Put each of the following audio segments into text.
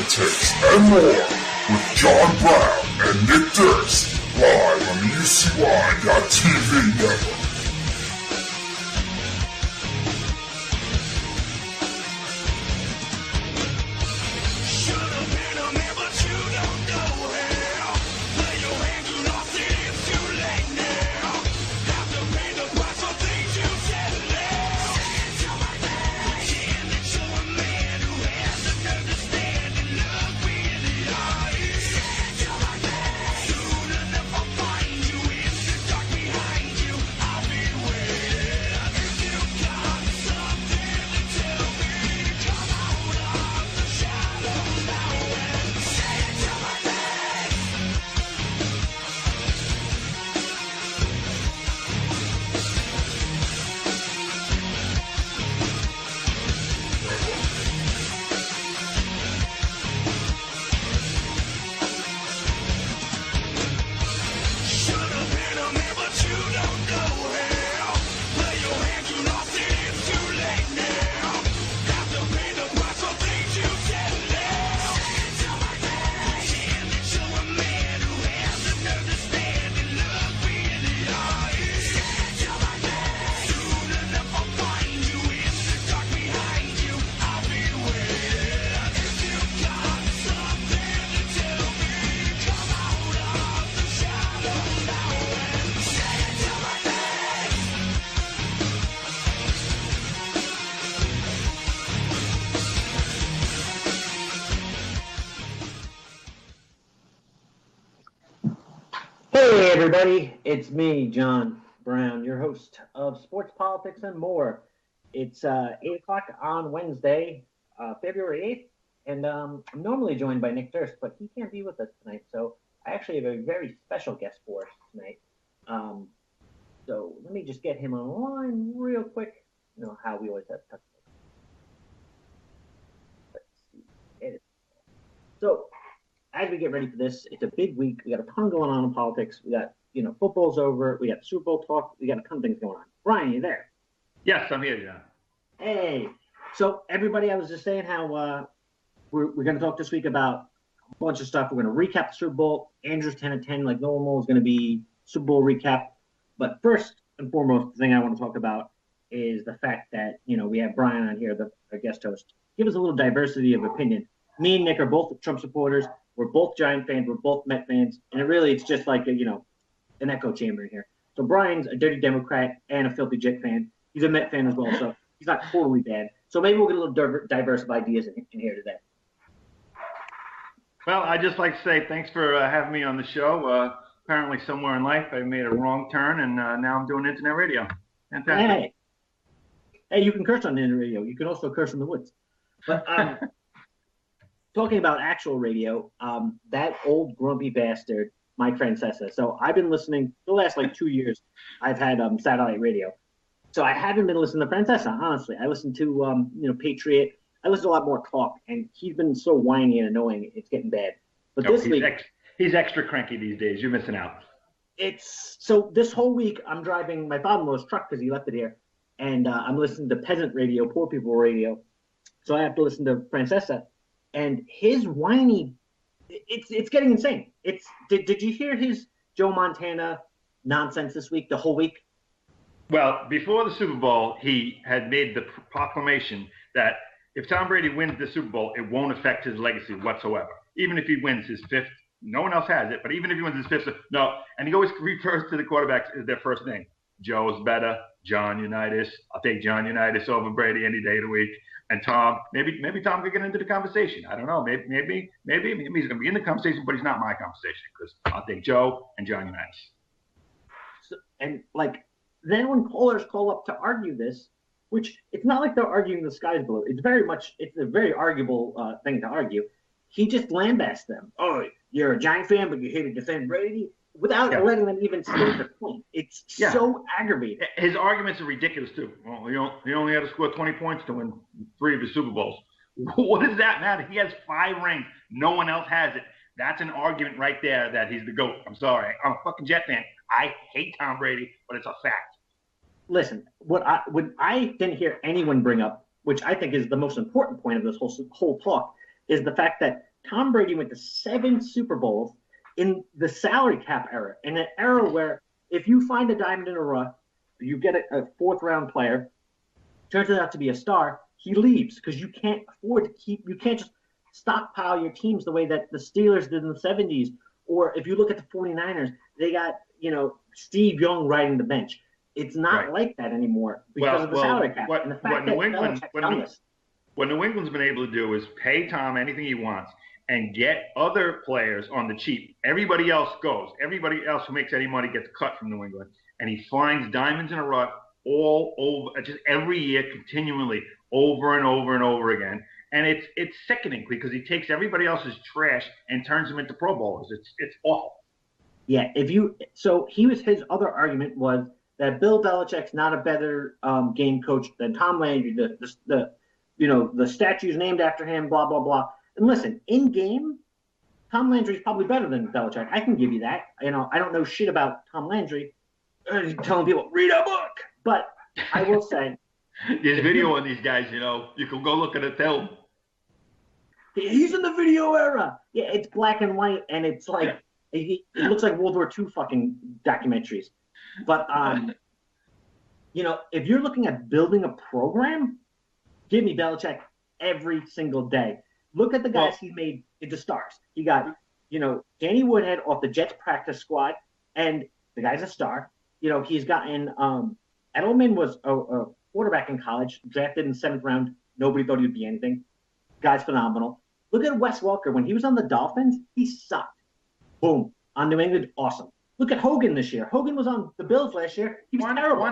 politics, and more with John Brown and Nick Durst, live on the UCY.TV network. Hey everybody, it's me, John Brown, your host of Sports, Politics, and More. It's 8 o'clock on Wednesday, February 8th, and I'm normally joined by Nick Durst, but he can't be with us tonight, so I actually have a very special guest for us tonight. So let me just get him on the line real quick. You know how we always have touch. Let's see. So, as we get ready for this, it's a big week. We got a ton going on in politics. We got, football's over. We got Super Bowl talk. We got a ton of things going on. Brian, you there? Yes, I'm here, John. Hey. So, everybody, I was just saying how we're going to talk this week about a bunch of stuff. We're going to recap the Super Bowl. Andrew's 10 of 10, like normal, is going to be Super Bowl recap. But first and foremost, the thing I want to talk about is the fact that, we have Brian on here, our guest host. Give us a little diversity of opinion. Me and Nick are both Trump supporters. We're both Giant fans. We're both Met fans. And it's just like, an echo chamber in here. So Brian's a dirty Democrat and a filthy Jet fan. He's a Met fan as well, so he's not totally bad. So maybe we'll get a little diverse of ideas in here today. Well, I'd just like to say thanks for having me on the show. Apparently somewhere in life I made a wrong turn, and now I'm doing internet radio. Fantastic. Hey, you can curse on the internet radio. You can also curse in the woods. But talking about actual radio, that old grumpy bastard, Mike Francesa. So I've been listening the last 2 years. I've had satellite radio, so I haven't been listening to Francesa. Honestly, I listen to Patriot. I listen to a lot more talk, and he's been so whiny and annoying. It's getting bad. But this week, he's extra cranky these days. You're missing out. So this whole week I'm driving my father-in-law's truck because he left it here, and I'm listening to peasant radio, poor people radio. So I have to listen to Francesa. And his whiny, it's getting insane. Did you hear his Joe Montana nonsense this week, the whole week? Well, before the Super Bowl, he had made the proclamation that if Tom Brady wins the Super Bowl, it won't affect his legacy whatsoever. Even if he wins his fifth, no one else has it, but even if he wins his fifth, no. And he always refers to the quarterbacks as their first name. Joe's better, John Unitas. I'll take John Unitas over Brady any day of the week. And Tom, maybe Tom could get into the conversation. I don't know. Maybe he's going to be in the conversation, but he's not my conversation because I'll take Joe and John Unitas. So, and then when callers call up to argue this, which it's not like they're arguing the sky's blue. It's a very arguable thing to argue. He just lambasts them. Oh, you're a Giant fan, but you're here to defend Brady without letting them even state the point. It's so aggravating. His arguments are ridiculous too. Well, he only had to score 20 points to win 3 of his Super Bowls. What does that matter? He has 5 rings. No one else has it. That's an argument right there that he's the GOAT. I'm sorry. I'm a fucking Jet fan. I hate Tom Brady, but it's a fact. Listen, what I didn't hear anyone bring up, which I think is the most important point of this whole talk, is the fact that Tom Brady went to 7 Super Bowls in the salary cap era, in an era where if you find a diamond in a rough, you get a 4th-round player, turns it out to be a star, he leaves because you can't afford to you can't just stockpile your teams the way that the Steelers did in the 70s. Or if you look at the 49ers, they got, Steve Young riding the bench. It's not like that anymore because of the salary cap. And the fact that what New England's been able to do is pay Tom anything he wants and get other players on the cheap. Everybody else goes. Everybody else who makes any money gets cut from New England. And he finds diamonds in a rough all over, just every year, continually, over and over and over again. And it's sickening because he takes everybody else's trash and turns them into Pro Bowlers. It's awful. Yeah, his other argument was that Bill Belichick's not a better game coach than Tom Landry. The statue's named after him, blah blah blah. And listen, in game, Tom Landry's probably better than Belichick. I can give you that. I don't know shit about Tom Landry. Telling people read a book, but I will say there's video on these guys. You can go look at a film. He's in the video era. Yeah, it's black and white, and it's like it looks like World War II fucking documentaries. But if you're looking at building a program, give me Belichick every single day. Look at the guys he made into stars. He got, Danny Woodhead off the Jets practice squad, and the guy's a star. He's gotten Edelman was a quarterback in college, drafted in the 7th round. Nobody thought he would be anything. Guy's phenomenal. Look at Wes Welker. When he was on the Dolphins, he sucked. Boom. On New England, awesome. Look at Hogan this year. Hogan was on the Bills last year. He was terrible.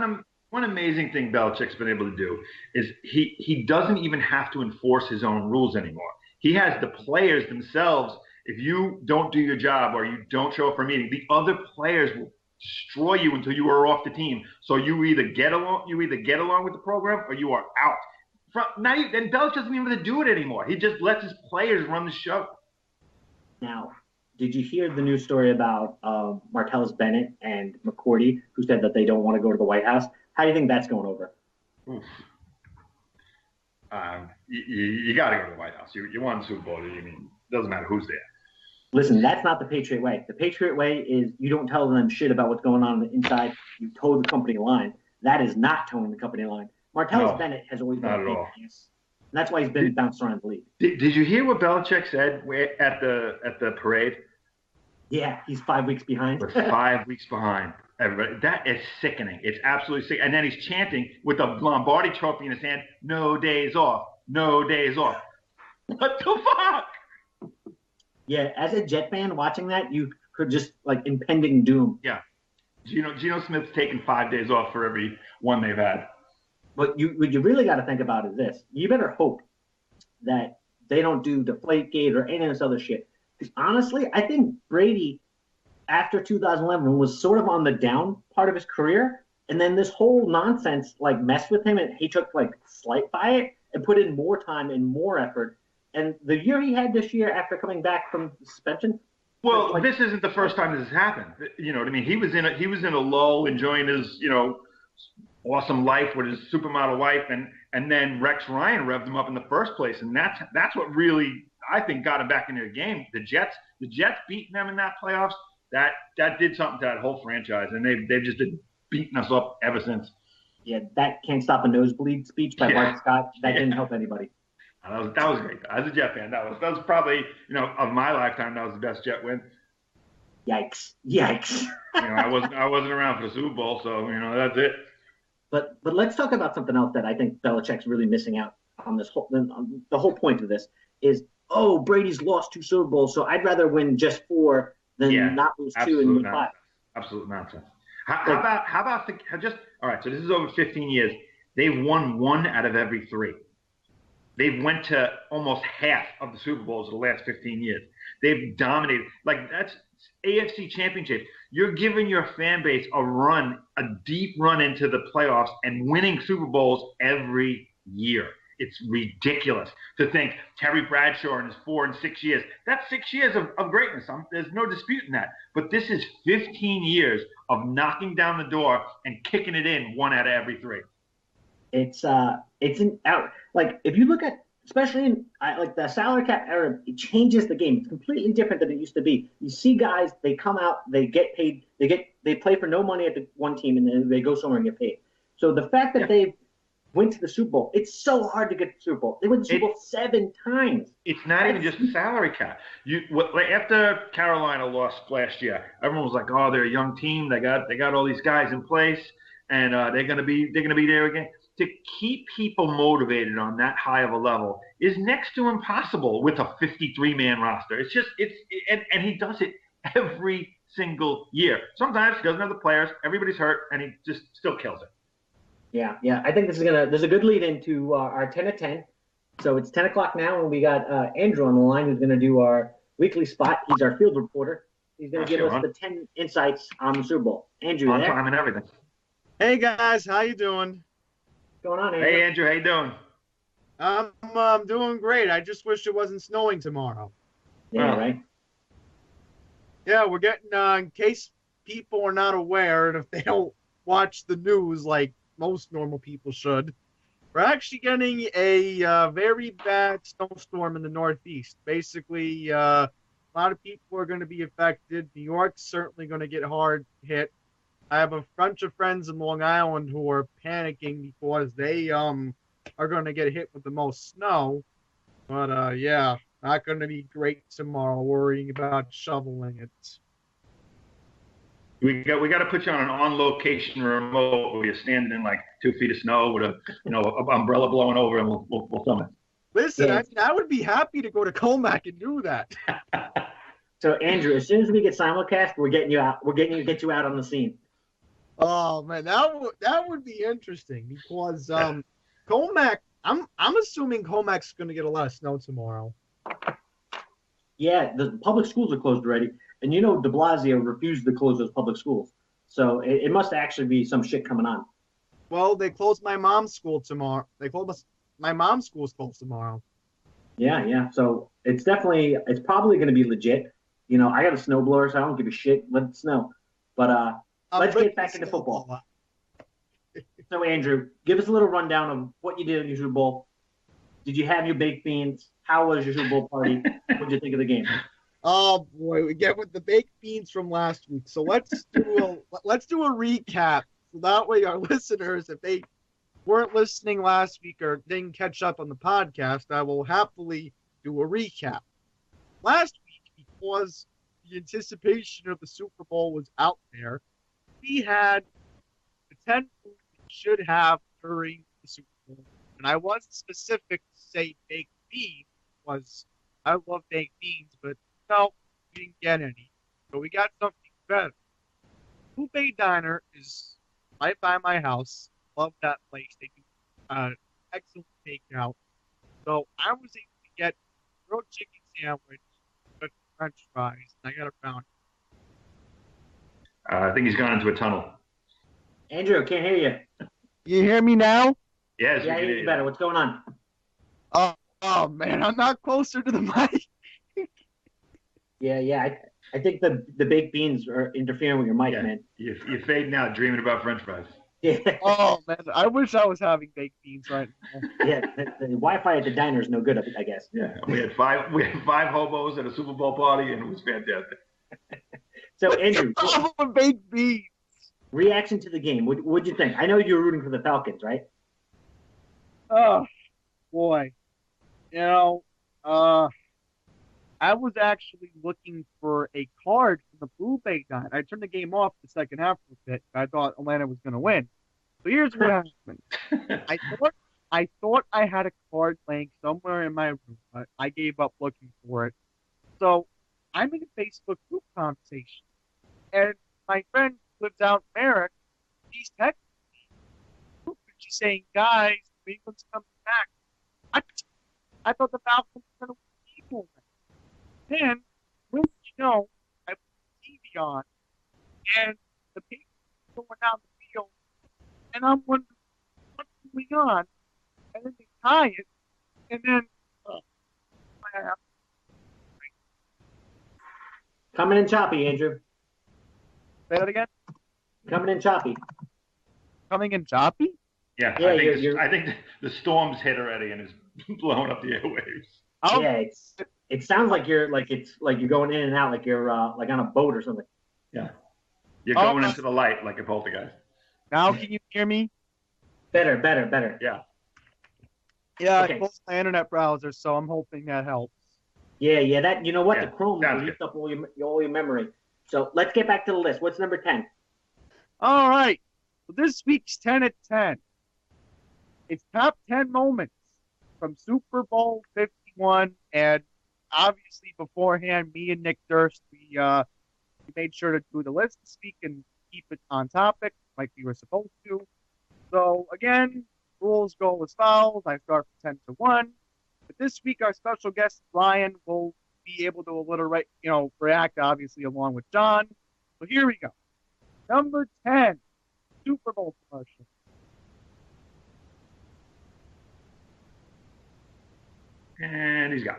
One amazing thing Belichick's been able to do is he doesn't even have to enforce his own rules anymore. He has the players themselves. If you don't do your job or you don't show up for a meeting, the other players will destroy you until you are off the team. So you either get along with the program or you are out. And Belichick doesn't even have to do it anymore. He just lets his players run the show. Now, did you hear the news story about Martellus Bennett and McCourty, who said that they don't want to go to the White House? How do you think that's going over? You got to go to the White House. You won the Super Bowl. It doesn't matter who's there. Listen, that's not the Patriot way. The Patriot way is you don't tell them shit about what's going on the inside. You toe the company line. That is not towing the company line. Martellus Bennett has always been a big piece. And that's why he's been bounced around the league. Did you hear what Belichick said at the parade? Yeah, he's 5 weeks behind. We're 5 weeks behind. Everybody, that is sickening. It's absolutely sick. And then he's chanting with the Lombardi trophy in his hand, "No days off, no days off." What the fuck? Yeah, as a Jet fan watching that, you could just impending doom. Yeah, Geno Smith's taken 5 days off for every one they've had. But what you really got to think about is this: you better hope that they don't do Deflategate or any of this other shit. Because honestly, I think Brady, after 2011, was sort of on the down part of his career, and then this whole nonsense messed with him, and he took slight by it and put in more time and more effort. And the year he had this year after coming back from suspension. Well, this isn't the first time this has happened. You know what I mean? He was in a lull, enjoying his awesome life with his supermodel wife, and then Rex Ryan revved him up in the first place, and that's what really I think got him back into the game. The Jets beating them in that playoffs. That did something to that whole franchise, and they've just been beating us up ever since. Yeah, that can't stop a nosebleed speech by Bart Scott. That didn't help anybody. That was great. As a Jet fan, that was probably of my lifetime that was the best Jet win. Yikes! I wasn't around for the Super Bowl, so that's it. But let's talk about something else that I think Belichick's really missing out on this whole. The whole point of this is, Brady's lost 2 Super Bowls, so I'd rather win just 4 than not lose 2 and win 5. Absolute nonsense. How about all right? So this is over 15 years. They've won 1 out of every 3. They've went to almost half of the Super Bowls in the last 15 years. They've dominated. That's AFC championships. You're giving your fan base a deep run into the playoffs and winning Super Bowls every year. It's ridiculous to think Terry Bradshaw in his 4 and 6 years. That's 6 years of greatness. There's no disputing that. But this is 15 years of knocking down the door and kicking it in 1 out of every 3. It's an out. If you look at especially in like the salary cap era, it changes the game. It's completely different than it used to be. You see guys, they come out, they get paid, they play for no money at the one team, and then they go somewhere and get paid. So the fact that they went to the Super Bowl, it's so hard to get to the Super Bowl. They went to the Super Bowl 7 times. It's not even just the salary cap. After Carolina lost last year, everyone was like, "Oh, they're a young team. They got all these guys in place, and they're gonna be there again." To keep people motivated on that high of a level is next to impossible with a 53-man roster. And he does it every single year. Sometimes he doesn't have the players, everybody's hurt, and he just still kills it. Yeah. I think there's a good lead into our 10 at 10. So it's 10 o'clock now, and we got Andrew on the line who's going to do our weekly spot. He's our field reporter. He's going to give us the 10 insights on the Super Bowl. Andrew, on time and everything. Hey guys, how you doing? What's going on, Andrew? Hey Andrew, how you doing? I'm doing great. I just wish it wasn't snowing tomorrow. Yeah, right. Yeah, we're getting in case people are not aware, and if they don't watch the news like most normal people should, we're actually getting a very bad snowstorm in the Northeast. Basically, a lot of people are going to be affected. New York's certainly going to get hard hit. I have a bunch of friends in Long Island who are panicking because they are going to get hit with the most snow. But yeah, not going to be great tomorrow. Worrying about shoveling it. We got to put you on an on-location remote where you're standing in like 2 feet of snow with a umbrella blowing over, and we'll film it. Listen, I mean, I would be happy to go to Comac and do that. So Andrew, as soon as we get simulcast, we're getting you out. We're getting you get you out on the scene. Oh man, that would be interesting because Comac. I'm assuming Comac's going to get a lot of snow tomorrow. Yeah, the public schools are closed already, and De Blasio refused to close those public schools, so it must actually be some shit coming on. Well, they closed my mom's school tomorrow. My mom's school's closed tomorrow. Yeah. So it's probably going to be legit. I got a snowblower, so I don't give a shit. Let it snow. But let's get back into football. So, Andrew, give us a little rundown of what you did in your Super Bowl. Did you have your baked beans? How was your Super Bowl party? What did you think of the game? Oh boy, we get with the baked beans from last week. So let's do a recap. So that way, our listeners, if they weren't listening last week or didn't catch up on the podcast, I will happily do a recap. Last week, because the anticipation of the Super Bowl was out there, we had the 10 foods we should have during the Super Bowl. And I wasn't specific to say baked beans, because I love baked beans, but no, we didn't get any. So we got something better. Blue Bay Diner is right by my house. Love that place. They do excellent takeout. So I was able to get a grilled chicken sandwich with French fries, and I got a brownie. I think he's gone into a tunnel. Andrew, can't hear you. You hear me now? Yes, Yeah, I hear you better. What's going on? Oh man, I'm not closer to the mic. Yeah. I think the baked beans are interfering with your mic, man. You're fading out, dreaming about French fries. Yeah. Oh man, I wish I was having baked beans right now. Yeah, the Wi-Fi at the diner is no good, I guess. Yeah, we had five hobos at a Super Bowl party, and it was fantastic. So Andrew, baked beans. Reaction to the game. What'd you think? I know you were rooting for the Falcons, right? Oh boy, I was actually looking for a card from the Blue Bay Diner. I turned the game off the second half for a bit. I thought Atlanta was going to win. So here's what happened. I thought I had a card laying somewhere in my room, but I gave up looking for it. So I'm in a Facebook group conversation, and my friend who lives out in Merrick, she's texting me. She's saying, "Guys, England's coming back." I thought the Falcons were going to win. Then, I put the TV on, and the Patriots are going down the field, and I'm wondering what's going on. And then they tie it, and then Coming in choppy, Andrew. Say that again? Coming in choppy. Coming in choppy? Yeah, Yeah, I think the storm's hit already, and blowing up the airwaves. Yeah, it sounds like you're going in and out like you're like on a boat or something. Yeah. You're going into the light like a poltergeist. Now can you hear me? Better. Yeah. Yeah, Okay. I closed my internet browser, so I'm hoping that helps. Yeah. That you know what Yeah, the Chrome sounds eats up all your memory. So let's get back to the list. What's number 10? All right. So this week's 10 at 10. It's top 10 moments from Super Bowl 51. And obviously beforehand, me and Nick Durst, we made sure to do the list this week and keep it on topic like we were supposed to. So again, rules go as follows. I start from 10 to 1. But this week, our special guest, Brian, will be able to react, obviously, along with John. So here we go. Number 10, Super Bowl commercial. And he's gone.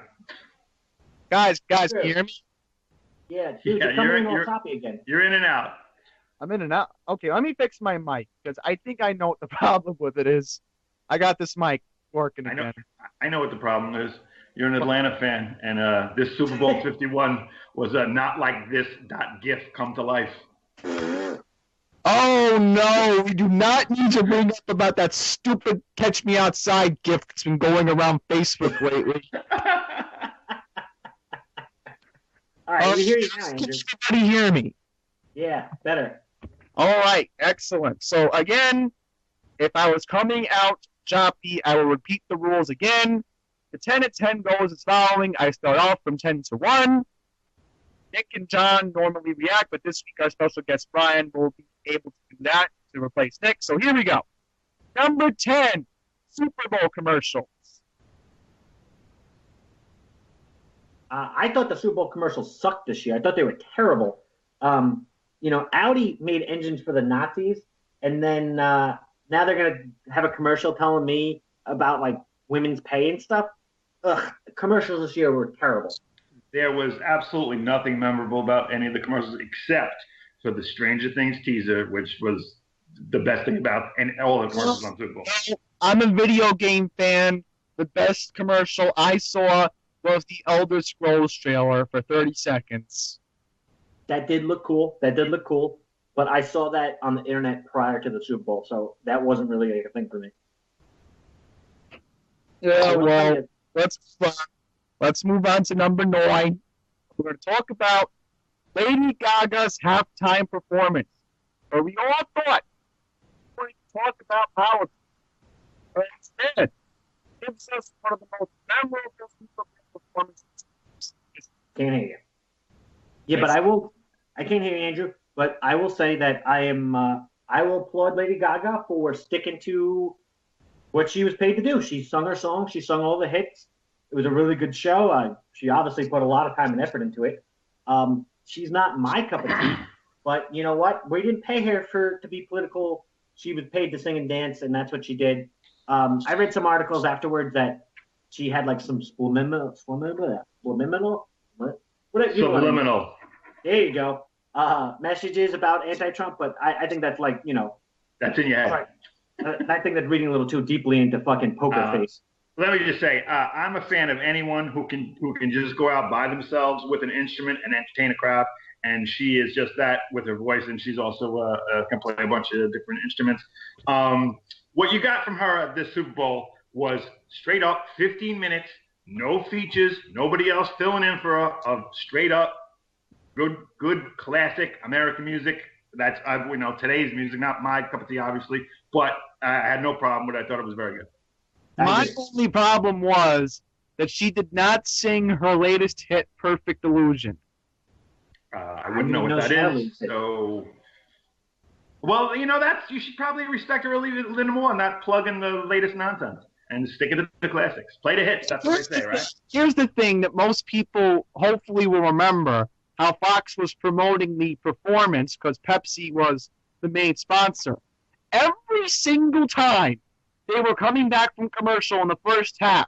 Guys, can you hear me? Yeah, dude, Yeah, you're coming in you're- all choppy again. You're in and out. I'm in and out. Okay, let me fix my mic because I think I know what the problem with it is. I got this mic working I know. again. I know what the problem is. You're an Atlanta fan, and this Super Bowl 51 was a not like this .gif come to life. Oh no, we do not need to bring up about that stupid "Catch Me Outside" gift that's been going around Facebook lately. All right, we hear you now, Can Andrew. everybody hear me? Yeah, better. All right, excellent. So again, if I was coming out choppy, I will repeat the rules again. The 10 at 10 goes as following. I start off from 10 to 1. Nick and John normally react, but this week our special guest Brian will be able to do that to replace Nick. So here we go. Number 10, Super Bowl commercials. I thought the Super Bowl commercials sucked this year. I thought they were terrible. Audi made engines for the Nazis, and then now they're gonna have a commercial telling me about like women's pay and stuff. Ugh, the commercials this year were terrible. There was absolutely nothing memorable about any of the commercials except for the Stranger Things teaser, which was the best thing about all the commercials on Super Bowl. I'm a video game fan. The best commercial I saw was the Elder Scrolls trailer for 30 seconds. That did look cool. But I saw that on the internet prior to the Super Bowl, so that wasn't really a thing for me. Yeah, well, let's move on to number 9. We're going to talk about Lady Gaga's halftime performance, where we all thought we were going to talk about politics. But instead, it gives us one of the most memorable Super Bowl performances. Can't hear you. Yeah, but I can't hear you, Andrew. But I will say that I will applaud Lady Gaga for sticking to what she was paid to do. She sung her song. She sung all the hits. It was a really good show. She obviously put a lot of time and effort into it. She's not my cup of tea, but you know what? We didn't pay her to be political. She was paid to sing and dance, and that's what she did. I read some articles afterwards that she had like some subliminal. There you go. Messages about anti-Trump, but I think that's like, That's in your head. Right. I think that's reading a little too deeply into fucking poker face. Let me just say, I'm a fan of anyone who can just go out by themselves with an instrument and entertain a crowd. And she is just that with her voice, and she's also can play a bunch of different instruments. What you got from her at this Super Bowl was straight up 15 minutes, no features, nobody else filling in for her, of straight up good classic American music. That's today's music, not my cup of tea, obviously, but I had no problem with it. I thought it was very good. My only problem was that she did not sing her latest hit, "Perfect Illusion." I wouldn't know what that is. So, well, you should probably respect her a little more and not plug in the latest nonsense and stick it to the classics. Play the hits. That's what they say, right? Here's the thing that most people hopefully will remember: how Fox was promoting the performance because Pepsi was the main sponsor. Every single time they were coming back from commercial in the first half,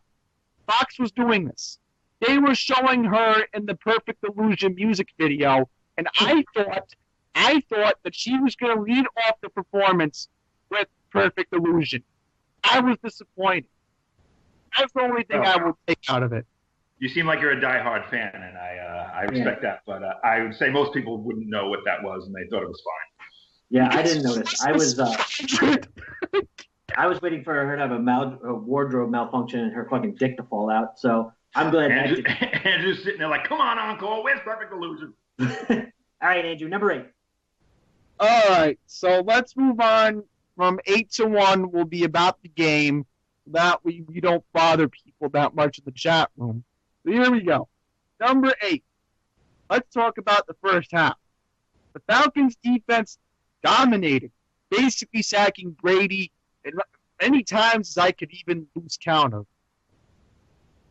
Fox was doing this. They were showing her in the Perfect Illusion music video, and I thought that she was going to lead off the performance with Perfect Illusion. I was disappointed. That's the only thing I will take out of it. You seem like you're a diehard fan, and I respect that. But I would say most people wouldn't know what that was, and they thought it was fine. Yeah, I didn't notice. I was waiting for her to have a wardrobe malfunction and her fucking dick to fall out. So I'm glad. Andrew's sitting there like, "Come on, Encore, where's Perfect Illusion?" All right, Andrew, number 8. All right, so let's move on from 8 to 1. Will be about the game. That we don't bother people that much in the chat room. So here we go. Number 8. Let's talk about the first half. The Falcons' defense dominated, basically sacking Brady as many times as I could even lose count of.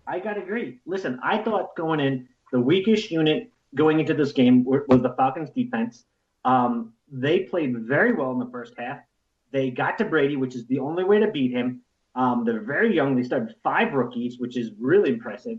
I gotta agree. Listen, I thought going in, the weakest unit going into this game was the Falcons' defense. They played very well in the first half. They got to Brady, which is the only way to beat him. They're very young. They started 5 rookies, which is really impressive.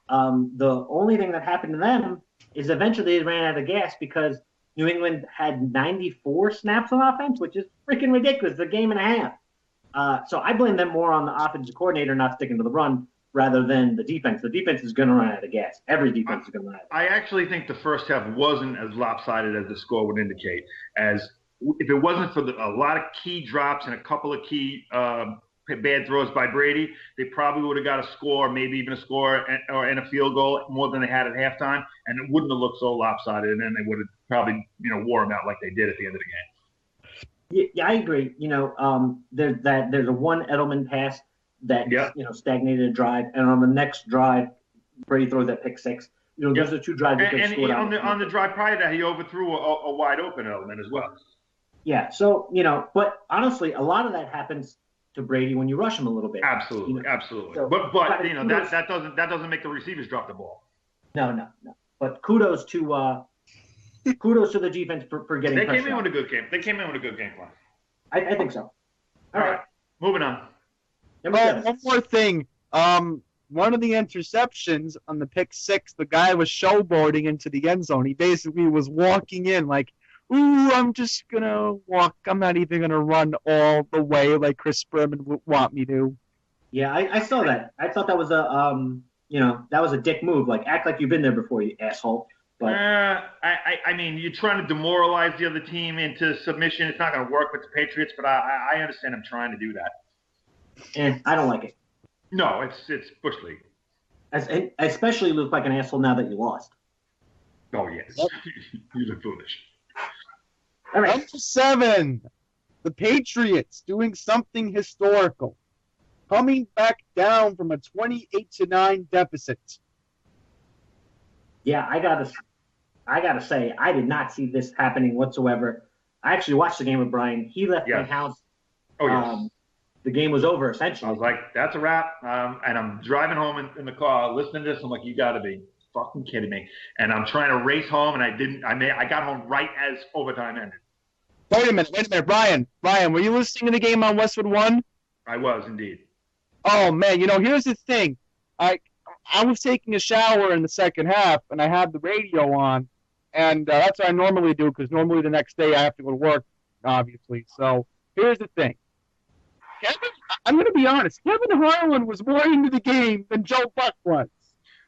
The only thing that happened to them is eventually they ran out of gas because New England had 94 snaps on offense, which is freaking ridiculous. It's a game and a half. So I blame them more on the offensive coordinator not sticking to the run rather than the defense. The defense is going to run out of gas. Every defense is going to run out of gas. I actually think the first half wasn't as lopsided as the score would indicate. As if it wasn't for a lot of key drops and a couple of key bad throws by Brady, they probably would have got a score, maybe even a score and a field goal more than they had at halftime, and it wouldn't have looked so lopsided, and then they would have probably, wore them out like they did at the end of the game. Yeah, I agree. There's a one Edelman pass that stagnated a drive, and on the next drive, Brady throws that pick 6. Those are 2 drives that get scored on the drive prior to that, he overthrew a wide open Edelman as well. Yeah, so but honestly, a lot of that happens to Brady when you rush him a little bit. Absolutely, absolutely. So, but that doesn't make the receivers drop the ball. No. But kudos to the defense for getting. They came in with a good game. They came in with a good game plan. I think so. All right, moving on. One more thing. One of the interceptions on the pick 6, the guy was showboating into the end zone. He basically was walking in like, ooh, I'm just going to walk. I'm not even going to run all the way like Chris Berman would want me to. Yeah, I saw that. I thought that was that was a dick move. Like, act like you've been there before, you asshole. But I mean, you're trying to demoralize the other team into submission. It's not going to work with the Patriots, but I understand him trying to do that. And I don't like it. No, it's Bush League. Especially look like an asshole now that you lost. Oh, yes. You look foolish. All right. Number 7, the Patriots doing something historical, coming back down from a 28-9 deficit. Yeah, I gotta say, I did not see this happening whatsoever. I actually watched the game with Brian. He left my house. Oh, yes. The game was over, essentially. I was like, that's a wrap. And I'm driving home in the car, listening to this. I'm like, you got to be fucking kidding me. And I'm trying to race home, and I didn't. I got home right as overtime ended. Wait a minute, Brian, were you listening to the game on Westwood One? I was indeed. Oh man, here's the thing. I was taking a shower in the second half, and I had the radio on, and that's what I normally do because normally the next day I have to go to work, obviously. So here's the thing. I'm going to be honest. Kevin Harlan was more into the game than Joe Buck was.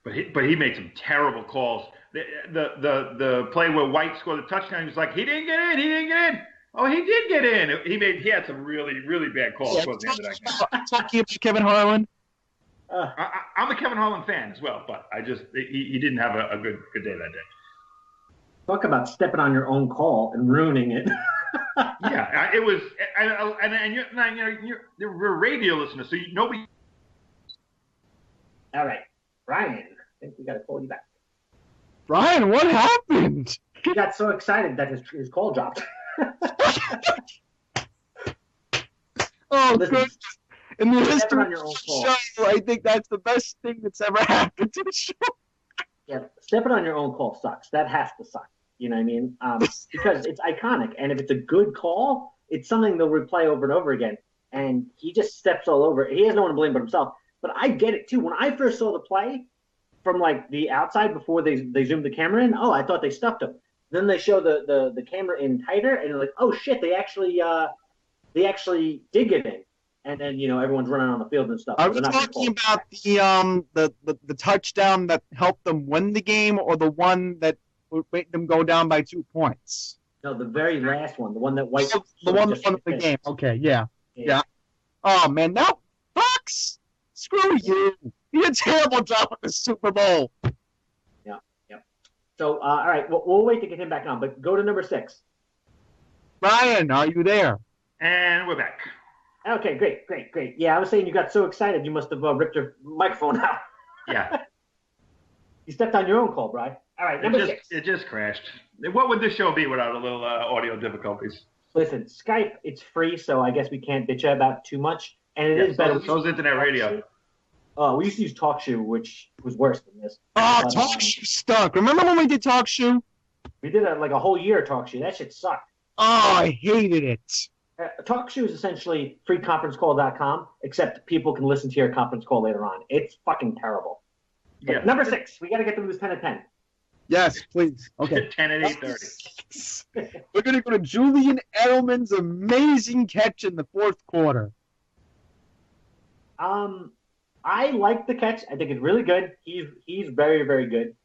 But he made some terrible calls. The play where White scored the touchdown, he was like, he didn't get in. Oh, he did get in. He had some really, really bad calls towards the end of that game. Talking about Kevin Harlan. I'm a Kevin Harlan fan as well, but he didn't have a good day that day. Talk about stepping on your own call and ruining it. Yeah, it was, and you're a radio listener, so nobody. All right, Brian, I think we got to call you back. Brian, what happened? He got so excited that his call dropped. Oh, goodness. In the history of the show, I think that's the best thing that's ever happened to the show. Yeah, stepping on your own call sucks. That has to suck. You know what I mean? Because it's iconic. And if it's a good call, it's something they'll replay over and over again. And he just steps all over. He has no one to blame but himself. But I get it, too. When I first saw the play from, like, the outside before they zoomed the camera in, I thought they stuffed him. Then they show the camera in tighter, and they're like, oh, shit, they actually did get in. and then everyone's running on the field and stuff. Are we talking about the touchdown that helped them win the game, or the one that would make them go down by 2 points? No, the very last one, the one that White. The one that won the game. Okay, yeah. Oh man, now Fox, screw you. You did a terrible job at the Super Bowl. Yeah. So, all right, we'll wait to get him back on, but go to number 6. Ryan, are you there? And we're back. Okay, great. Yeah, I was saying you got so excited you must have ripped your microphone out. Yeah. You stepped on your own call, Brian. All right, number 6. It just crashed. What would this show be without a little audio difficulties? Listen, Skype, it's free, so I guess we can't bitch about too much. And it is better. So's internet radio. We used to use TalkShoe, which was worse than this. TalkShoe stunk. Remember when we did TalkShoe? We did like a whole year of TalkShoe. That shit sucked. Oh, I hated it. TalkShoe is essentially freeconferencecall.com, except people can listen to your conference call later on. It's fucking terrible. Yeah. Number 6, we got to get through this 10 at 10. Yes, please. Okay. 10 at 8:30. We're going to go to Julian Edelman's amazing catch in the fourth quarter. I like the catch. I think it's really good. He's very, very good.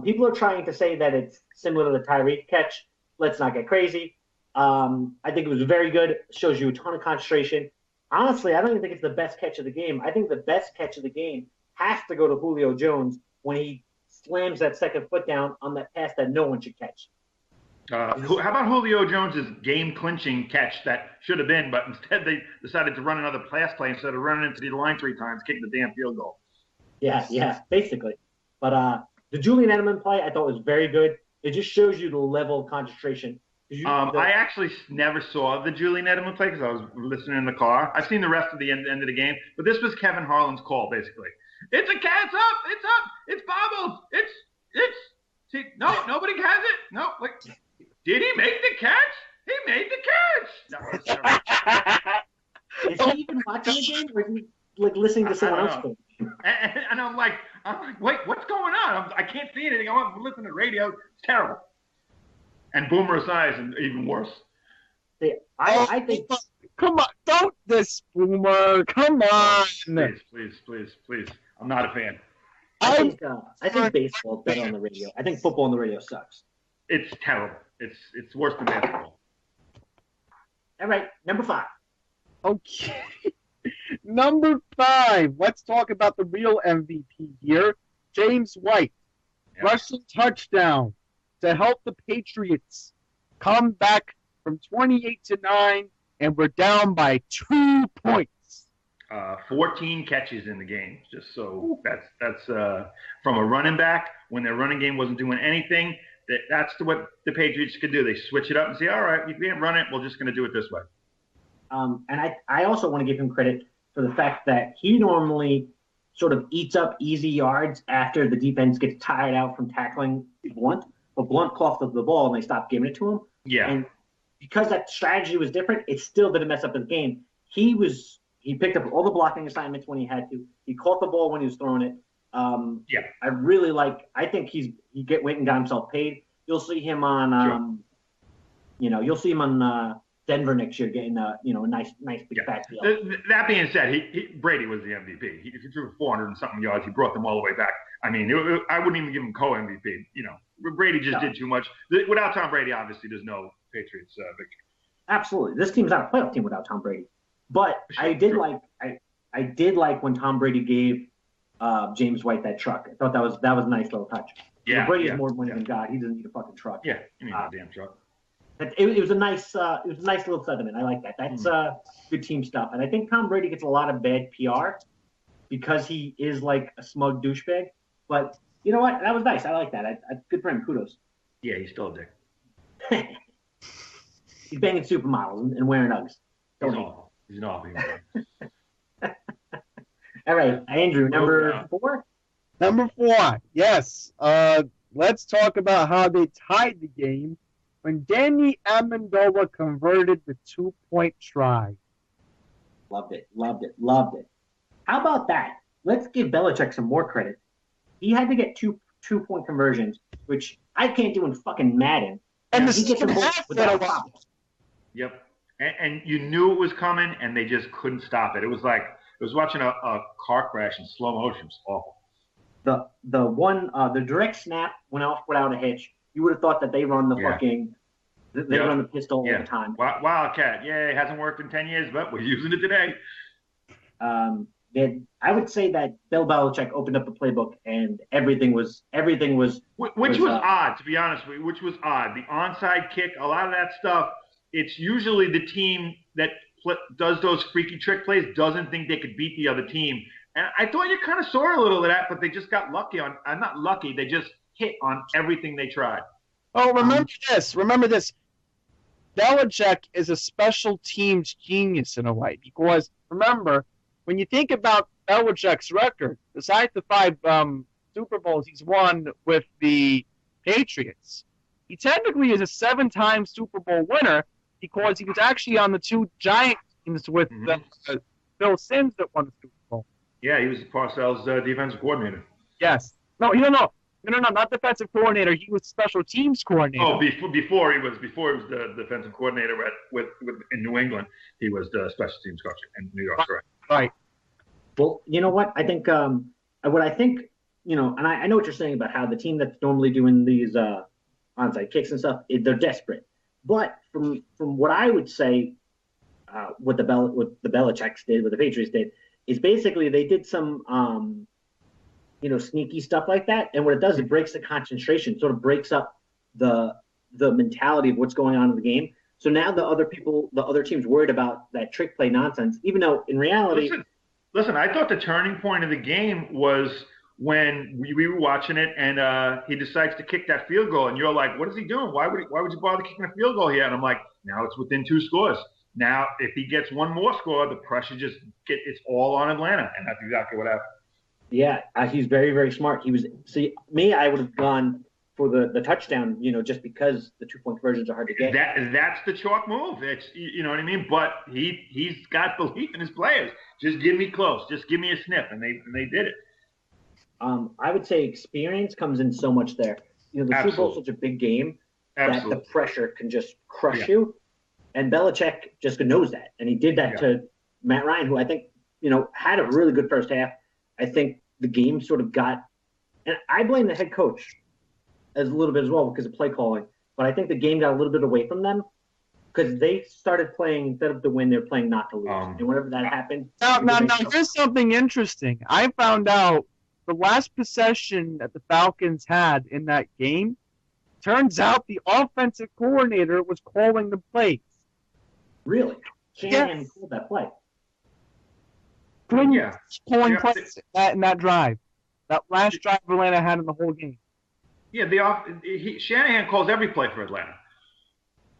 People are trying to say that it's similar to the Tyreek catch. Let's not get crazy. I think it was very good. Shows you a ton of concentration. Honestly, I don't even think it's the best catch of the game. I think the best catch of the game has to go to Julio Jones when he slams that second foot down on that pass that no one should catch. How about Julio Jones's game-clinching catch that should have been, but instead they decided to run another pass play instead of running into the line 3 times, kicking the damn field goal. Yeah, basically. But the Julian Edelman play I thought was very good. It just shows you the level of concentration. I actually never saw the Julian Edelman play because I was listening in the car. I've seen the rest of the end of the game, but this was Kevin Harlan's call, basically. It's a catch up! It's up! It's bobbled! See, no, nobody has it! No, like, did he make the catch? He made the catch! Is he even watching the game, or is he like listening to someone else play? And I'm like, wait, what's going on? I can't see anything. I'm listening to radio. It's terrible. And Boomer Esiason, even worse. See, I think. Come on, don't this Boomer. Come on. Please. I'm not a fan. I think baseball is better on the radio. I think football on the radio sucks. It's terrible. It's worse than basketball. All right, number 5. Okay. Number 5. Let's talk about the real MVP here. James White. Yep. Rushing touchdown to help the Patriots come back from 28-9, and we're down by 2 points. 14 catches in the game. Just so that's from a running back when their running game wasn't doing anything. That's what the Patriots could do. They switch it up and say, all right, we can't run it. We're just going to do it this way. And I also want to give him credit for the fact that he normally sort of eats up easy yards after the defense gets tired out from tackling Blunt. But Blunt coughed up the ball and they stopped giving it to him. Yeah. And because that strategy was different, it still didn't mess up his game. He picked up all the blocking assignments when he had to. He caught the ball when he was throwing it. I think he went and got himself paid. You'll see him on, you'll see him on Denver next year getting a nice big fat deal. That being said, Brady was the MVP. He threw 400 and something yards. He brought them all the way back. I mean, I wouldn't even give him co-MVP. Brady just did too much. Without Tom Brady, obviously, there's no Patriots victory. Absolutely, this team's not a playoff team without Tom Brady. But I did like when Tom Brady gave James White that truck. I thought that was a nice little touch. Yeah, Brady is more money than God. He doesn't need a fucking truck. Yeah, he needs a damn truck. It was a nice little sentiment. I like that. That's good team stuff. And I think Tom Brady gets a lot of bad PR because he is like a smug douchebag. But you know what? That was nice. I like that. Good for him. Kudos. Yeah, he's still a dick. He's banging supermodels and wearing Uggs. He's an awful. All right, Andrew, number 4? Number 4, yes. Let's talk about how they tied the game when Danny Amendola converted the 2-point try. Loved it. How about that? Let's give Belichick some more credit. He had to get two-point conversions, which I can't do in fucking Madden. And he gets them both without a problem. Yep. and you knew it was coming, and they just couldn't stop it. It was like it was watching a car crash in slow motion. It was awful. The direct snap went off without a hitch. You would have thought that they run the fucking they run the pistol all the time. Wildcat, it hasn't worked in 10 years, but we're using it today. I would say that Bill Belichick opened up the playbook and everything was which was odd, to be honest with you. Which was odd. The onside kick, a lot of that stuff. It's usually the team that does those freaky trick plays doesn't think they could beat the other team. And I thought you kind of saw a little of that, but they just got lucky on. Not lucky. They just hit on everything they tried. Oh, remember this. Remember this. Belichick is a special teams genius in a way because remember, when you think about Belichick's record, besides the 5 Super Bowls he's won with the Patriots, he technically is a 7-time Super Bowl winner because he was actually on the 2 Giant teams with Bill Sims that won the Super Bowl. Yeah, he was Parcells' defensive coordinator. Yes. No, not defensive coordinator. He was special teams coordinator. Oh, before he was the defensive coordinator in New England, he was the special teams coach in New York. Correct. Right. Well, you know what? I think and I know what you're saying about how the team that's normally doing these onside kicks and stuff, they're desperate. But from what I would say, what the Belichicks did, what the Patriots did, is basically they did some sneaky stuff like that, and what it does, it breaks the concentration, sort of breaks up the mentality of what's going on in the game. So now the other teams worried about that trick play nonsense, even though in reality. Listen, I thought the turning point of the game was when we were watching it, and he decides to kick that field goal, and you're like, "What is he doing? Why would you bother kicking a field goal here?" And I'm like, "Now it's within 2 scores. Now if he gets one more score, the pressure it's all on Atlanta," and that's exactly what happened. Yeah, he's very, very smart. I would have gone for the touchdown, just because the 2-point conversions are hard to get. That's the chalk move. It's, you know what I mean? But he's got belief in his players. Just give me close. Just give me a sniff, and they did it. I would say experience comes in so much there. The Super Bowl is such a big game that the pressure can just crush you. And Belichick just knows that, and he did that to Matt Ryan, who I think had a really good first half. I think the game sort of got, and I blame the head coach as a little bit as well because of play calling, but I think the game got a little bit away from them because they started playing, instead of to win, they're playing not to lose. And whenever that happened. Now, here's something interesting. I found out the last possession that the Falcons had in that game, turns out the offensive coordinator was calling the plays. Really? Shanahan called that play. Pulling plays in that drive. That last drive Atlanta had in the whole game. Yeah, Shanahan calls every play for Atlanta.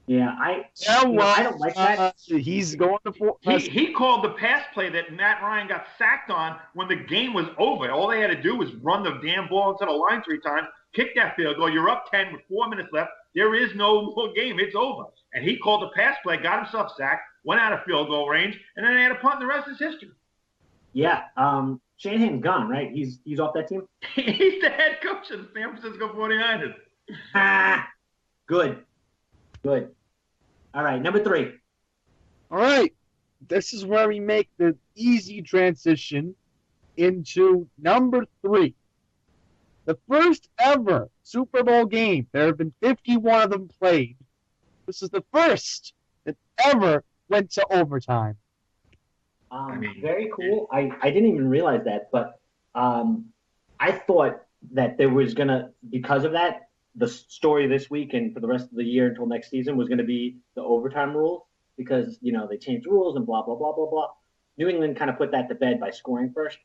Yeah, I don't like that. He's going to he called the pass play that Matt Ryan got sacked on when the game was over. All they had to do was run the damn ball into the line 3 times, kick that field goal. You're up 10 with 4 minutes left. There is no more game. It's over. And he called the pass play, got himself sacked, went out of field goal range, and then they had a punt, and the rest is history. Yeah, Shanahan's gone, right? He's off that team? He's the head coach of the San Francisco 49ers. Good. All right, number 3. All right. This is where we make the easy transition into number 3. The first ever Super Bowl game. There have been 51 of them played. This is the first that ever went to overtime. Very cool. I didn't even realize that, but I thought that there was because of that, the story this week and for the rest of the year until next season was going to be the overtime rule because, they changed rules and blah, blah, blah, blah, blah. New England kind of put that to bed by scoring first.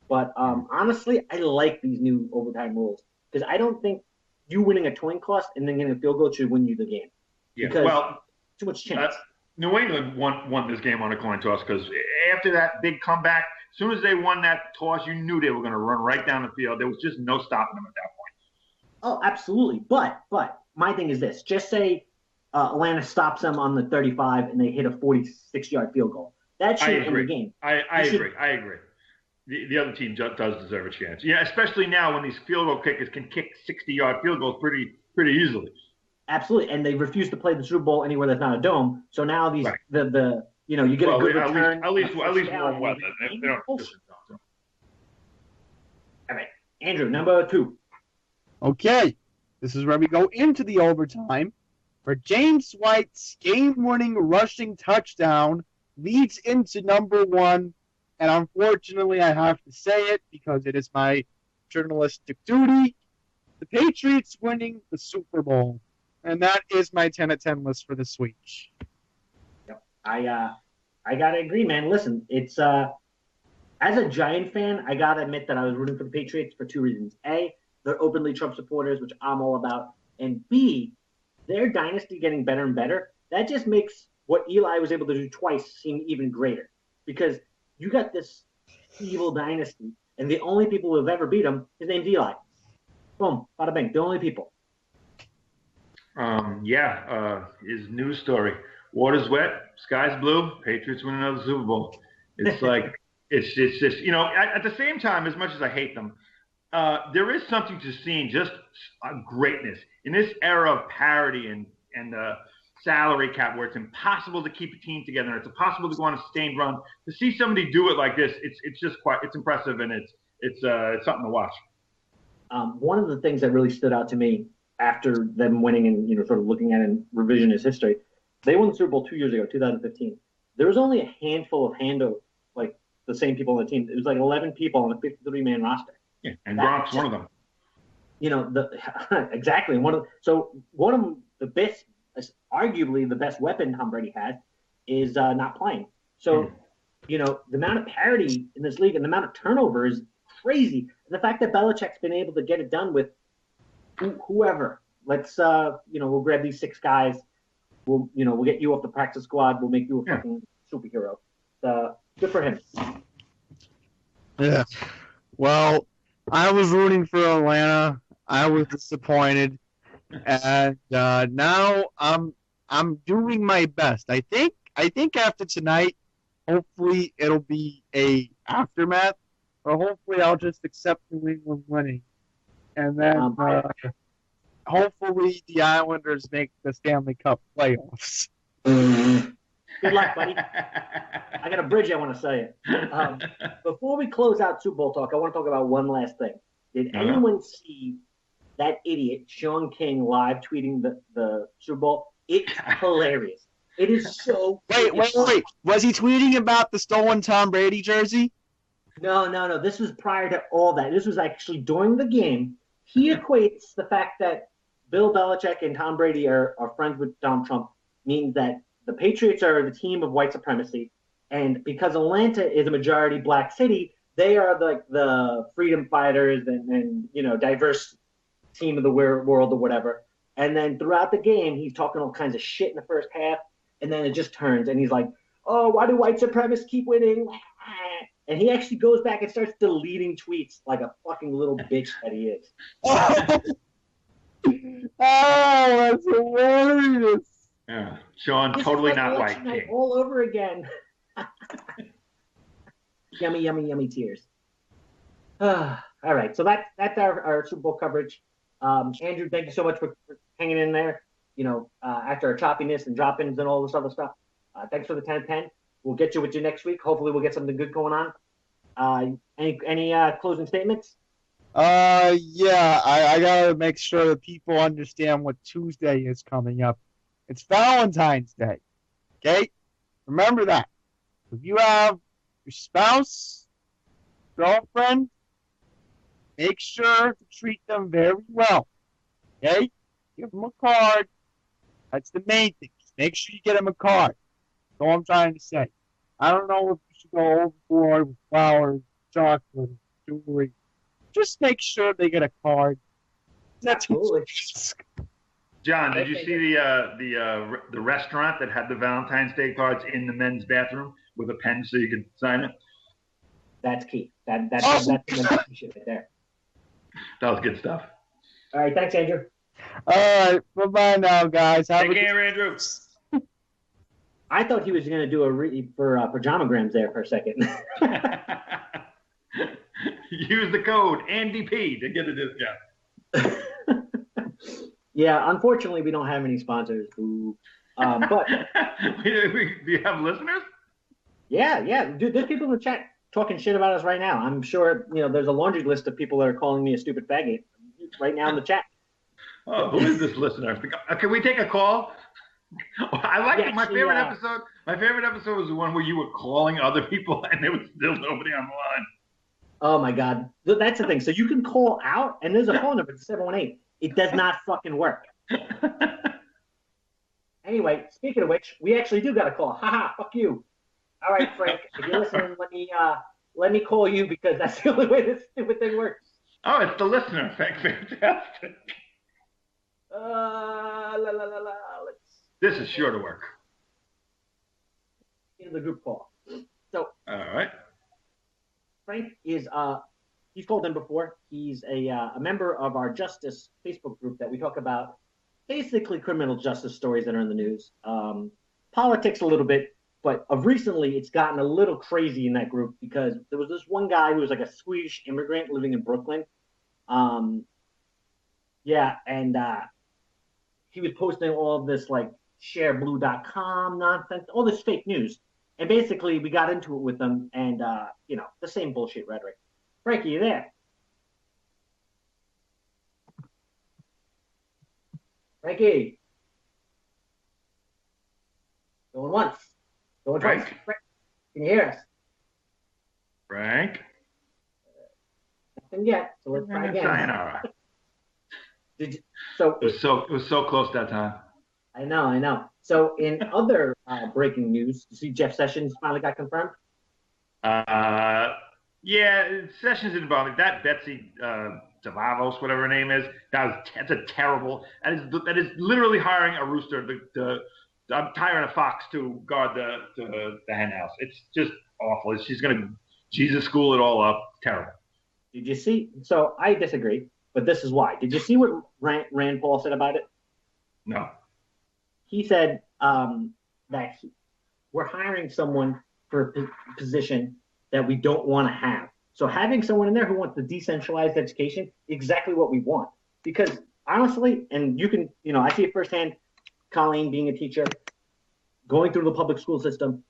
But honestly, I like these new overtime rules because I don't think you winning a coin toss and then getting a field goal should win you the game. Yeah, because too much chance. New England won this game on a coin toss because after that big comeback, as soon as they won that toss, you knew they were going to run right down the field. There was just no stopping them at that point. Oh, absolutely. But my thing is this. Just say Atlanta stops them on the 35 and they hit a 46-yard field goal. That should end the game. I agree. The other team does deserve a chance. Yeah, especially now when these field goal kickers can kick 60-yard field goals pretty easily. Absolutely, and they refuse to play the Super Bowl anywhere that's not a dome. So now these Right. you get a good return. At least warm weather. They don't. All right, Andrew, number 2. Okay, this is where we go into the overtime, where James White's game-winning rushing touchdown leads into number 1, and unfortunately I have to say it because it is my journalistic duty. The Patriots winning the Super Bowl, and that is my 10 at 10 list for this week. Yep. I gotta agree, man. Listen, it's as a Giant fan, I gotta admit that I was rooting for the Patriots for 2 reasons. A, they're openly Trump supporters, which I'm all about, and B, their dynasty getting better and better. That just makes what Eli was able to do twice seem even greater, because you got this evil dynasty, and the only people who have ever beat him, his name's Eli. Boom, bada bing, the only people. His news story. Water's wet, sky's blue, Patriots win another Super Bowl. It's like, it's just, at the same time, as much as I hate them, there is something to seeing just greatness. In this era of parity and salary cap where it's impossible to keep a team together and it's impossible to go on a sustained run, to see somebody do it like this, it's impressive, and it's something to watch. One of the things that really stood out to me after them winning and sort of looking at it in revisionist history, they won the Super Bowl 2 years ago, 2015. There was only a handful of like the same people on the team. It was like 11 people on a 53-man roster. Yeah, and Gronk's one of them. Exactly. One of the best, arguably the best weapon Tom Brady has is not playing. So, the amount of parity in this league and the amount of turnover is crazy. And the fact that Belichick's been able to get it done with whoever. Let's we'll grab these 6 guys. We'll get you off the practice squad. We'll make you a fucking superhero. Good for him. Yeah. Well, I was rooting for Atlanta. I was disappointed, and now I'm doing my best. I think after tonight, hopefully it'll be a aftermath, or hopefully I'll just accept New England winning, and then hopefully the Islanders make the Stanley Cup playoffs. Good luck, buddy. I got a bridge I want to say. Before we close out Super Bowl talk, I want to talk about one last thing. Did anyone see that idiot Sean King live tweeting the Super Bowl? It's hilarious. It is so. Wait. Was he tweeting about the stolen Tom Brady jersey? No. This was prior to all that. This was actually during the game. He equates the fact that Bill Belichick and Tom Brady are friends with Donald Trump means that the Patriots are the team of white supremacy, and because Atlanta is a majority black city, they are like the freedom fighters and diverse team of the world or whatever. And then throughout the game, he's talking all kinds of shit in the first half, and then it just turns, and he's like, "Oh, why do white supremacists keep winning?" And he actually goes back and starts deleting tweets like a fucking little bitch that he is. Oh, that's hilarious. Yeah, Sean, totally not white. All over again. Yummy tears. All right, so that's our Super Bowl coverage. Andrew, thank you so much for hanging in there. After our choppiness and drop-ins and all this other stuff. Thanks for the 10-10. We'll get you with you next week. Hopefully, we'll get something good going on. Any closing statements? Yeah, I gotta make sure that people understand what Tuesday is coming up. It's Valentine's Day. Okay? Remember that. If you have your spouse, girlfriend, make sure to treat them very well. Okay? Give them a card. That's the main thing. Just make sure you get them a card. That's all I'm trying to say. I don't know if you should go overboard with flowers, chocolate, jewelry. Just make sure they get a card. That's Absolutely. John, did you see the restaurant that had the Valentine's Day cards in the men's bathroom with a pen so you could sign it? That's key. That's the shit right there. That was good stuff. All right, thanks, Andrew. All right, bye-bye now, guys. Take care, Andrew. I thought he was going to do a read for pajamagrams there for a second. Use the code AndyP to get a discount. Yeah, unfortunately, we don't have any sponsors. But do you have listeners? yeah, dude, there's people in the chat talking shit about us right now. I'm sure there's a laundry list of people that are calling me a stupid faggot right now in the chat. Oh, who is this listener? Can we take a call? I like it. My favorite episode. My favorite episode was the one where you were calling other people and there was still nobody on the line. Oh my God, that's the thing. So you can call out, and there's a phone number, 718. It does not fucking work. Anyway, speaking of which, we actually do got a call. Haha, fuck you. All right, Frank, if you're listening, let me call you because that's the only way this stupid thing works. Oh, it's the listener. Fantastic. This is sure to work. In the group call. So. All right. Frank is he's called in before. He's a member of our Justice Facebook group that we talk about basically criminal justice stories that are in the news, politics a little bit, but of recently it's gotten a little crazy in that group because there was this one guy who was like a Swedish immigrant living in Brooklyn. He was posting all of this like shareblue.com nonsense, all this fake news. And basically, we got into it with them, and the same bullshit rhetoric. Frankie, you there? Frankie, going once, going twice. Frank, can you hear us? Frank. Nothing yet. So let's try again. Sayonara. It was so close that time. I know. So in other breaking news, you see Jeff Sessions finally got confirmed? Yeah, Sessions didn't bother me. That Betsy Davos, whatever her name is, that's a terrible. That is literally hiring a rooster. I'm hiring a fox to guard the hen house. It's just awful. She's gonna Jesus school it all up. Terrible. Did you see? So I disagree, but this is why. Did you see what Rand Paul said about it? No. He said that we're hiring someone for a position that we don't want to have. So having someone in there who wants the decentralized education, exactly what we want. Because honestly, and you can, I see it firsthand, Colleen being a teacher, going through the public school system,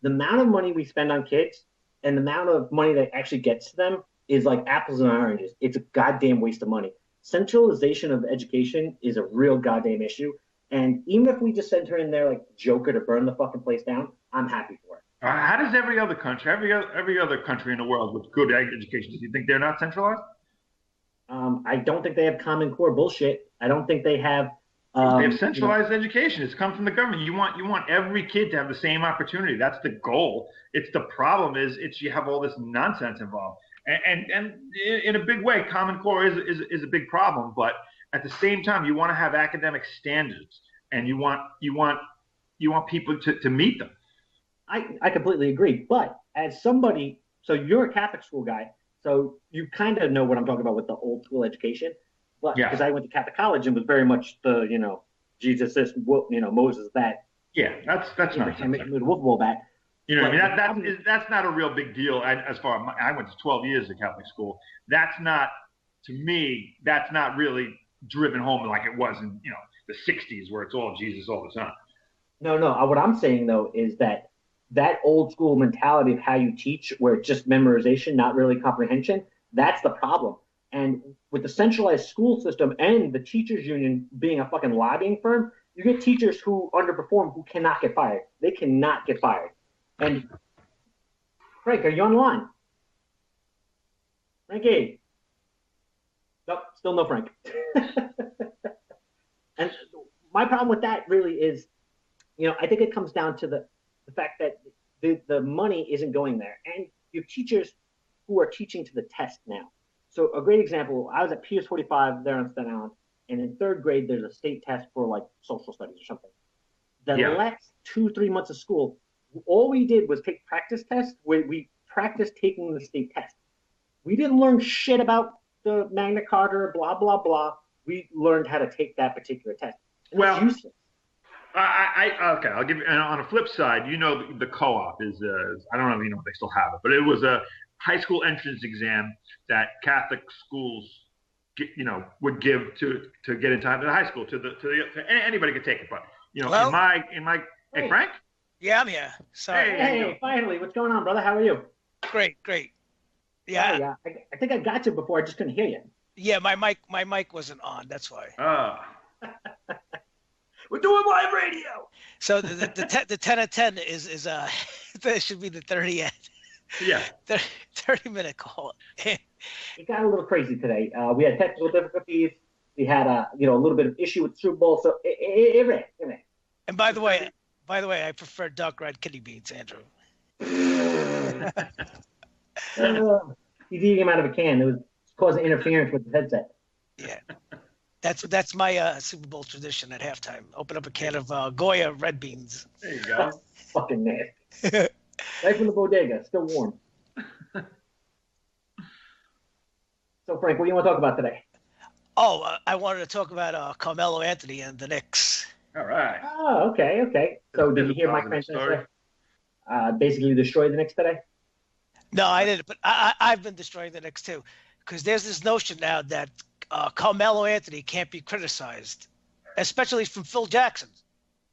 the amount of money we spend on kids and the amount of money that actually gets to them is like apples and oranges. It's a goddamn waste of money. Centralization of education is a real goddamn issue. And even if we just send her in there like Joker to burn the fucking place down, I'm happy for it. How does every other country in the world with good education, do you think they're not centralized? I don't think they have Common Core bullshit. I don't think they have. They have centralized education. It's come from the government. You want every kid to have the same opportunity. That's the goal. It's the problem is you have all this nonsense involved. And in a big way, Common Core is a big problem. But at the same time, you want to have academic standards, and you want people to meet them. I completely agree. But as somebody, so you're a Catholic school guy, so you kind of know what I'm talking about with the old school education. But because I went to Catholic college and was very much the Jesus this, Moses that. Yeah, that's not the wolf ball bat. That's not a real big deal. As far as I went to 12 years of Catholic school. That's not, to me, that's not really driven home like it was in the 60s where it's all Jesus all the time. No. What I'm saying though is that old school mentality of how you teach, where it's just memorization, not really comprehension, that's the problem. And with the centralized school system and the teachers union being a fucking lobbying firm, you get teachers who underperform who cannot get fired. They cannot get fired. And Frank, are you on the line? Frankie? Nope, still no Frank. And my problem with that really is, I think it comes down to the fact that the money isn't going there. And you have teachers who are teaching to the test now. So a great example, I was at PS 45 there on Staten Island, and in third grade, there's a state test for like social studies or something. The last 2-3 months of school, all we did was take practice tests where we practiced taking the state test. We didn't learn shit about the Magna Carta, blah, blah, blah. We learned how to take that particular test. And well, it's useless. Okay, I'll give you, and on a flip side, the co-op is, I don't know if if they still have it, but it was a high school entrance exam that Catholic schools would give to get in time to the high school to anybody could take it, but Hello? in my hey Frank. Yeah, I'm here. Sorry. Hey, finally, what's going on, brother? How are you? Great. Yeah. Hey, I think I got you before. I just couldn't hear you. Yeah, my mic wasn't on. That's why. We're doing live radio. So the 10 of 10 is that should be the 30th. Yeah. 30-minute call. It got a little crazy today. We had technical difficulties. We had a little bit of issue with the Super Bowl. So it ran. And by the way, I prefer dark red kidney beans, Andrew. He's eating them out of a can. It was causing interference with the headset. Yeah. That's my Super Bowl tradition at halftime. Open up a can of Goya red beans. There you go. Fucking nasty. Right from the bodega, still warm. So, Frank, what do you want to talk about today? Oh, I wanted to talk about Carmelo Anthony and the Knicks. All right. Oh, okay. So, did you hear Mike Francesa basically destroy the Knicks today? No, I didn't. But I've been destroying the Knicks too, because there's this notion now that Carmelo Anthony can't be criticized, especially from Phil Jackson.